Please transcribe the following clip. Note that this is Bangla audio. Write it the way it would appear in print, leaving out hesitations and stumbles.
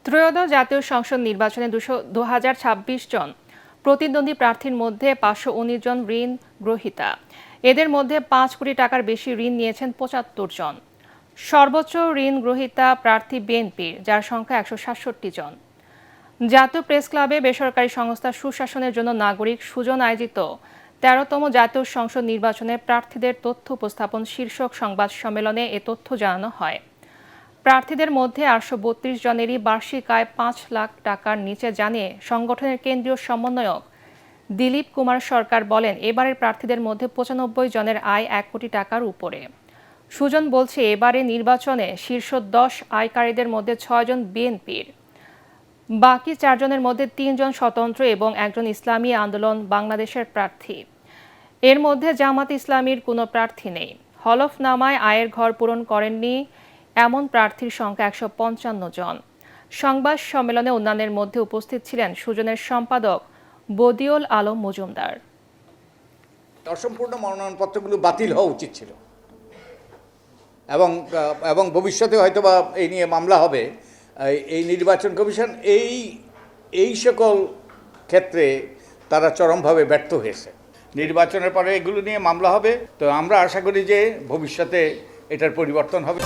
ত্রয়োদশ জাতীয় সংসদ নির্বাচনে ২,০২৬ জন প্রতিদ্বন্দ্বী প্রার্থীর মধ্যে ৫১৯ জন ঋণ গ্রহীতা। এদের মধ্যে ৫ কোটি টাকার বেশি ঋণ নিয়েছেন ৭৫ জন। সর্বোচ্চ ঋণ গ্রহীতা প্রার্থী বিএনপির, যার সংখ্যা ১৬৭ জন। জাতীয় প্রেস ক্লাবে বেসরকারি সংস্থা সুশাসনের জন্য নাগরিক সুজন আয়োজিত ১৩তম জাতীয় সংসদ নির্বাচনে প্রার্থীদের তথ্য উপস্থাপন শীর্ষক সংবাদ সম্মেলনে এ তথ্য জানানো হয়। প্রার্থীদের মধ্যে ৮৩২ জনেরই বার্ষিক আয় ৫ লাখ টাকার নিচে জানিয়ে সংগঠনের কেন্দ্রীয় সমন্বয়ক দিলীপ কুমার সরকার বলেন, এবারের প্রার্থীদের মধ্যে ৯৫ জনের আয় ১ কোটি টাকার উপরে। সুজন বলছে, এবারে নির্বাচনে শীর্ষ ১০ আয়কারীদের মধ্যে ৬ জন বিএনপির, বাকি ৪ জনের মধ্যে ৩ জন স্বতন্ত্র এবং একজন ইসলামী আন্দোলন বাংলাদেশের প্রার্থী। এর মধ্যে জামাত ইসলামীর কোনো প্রার্থী নেই। হলফনামায় আয়ের ঘর পূরণ করেননি এমন প্রার্থীর সংখ্যা ১৫৫ জন। সংবাদ সম্মেলনে অন্যান্যের মধ্যে উপস্থিত ছিলেন সুজনের সম্পাদক বদিউল আলম মজুমদার। অসম্পূর্ণ মনোনয়নপত্রগুলো বাতিল হওয়া উচিত ছিল এবং ভবিষ্যতে হয়তোবা এই নিয়ে মামলা হবে। এই নির্বাচন কমিশন এই সকল ক্ষেত্রে তারা চরমভাবে ব্যর্থ হয়েছে। নির্বাচনের পরে এগুলো নিয়ে মামলা হবে, তো আমরা আশা করি যে ভবিষ্যতে এটার পরিবর্তন হবে।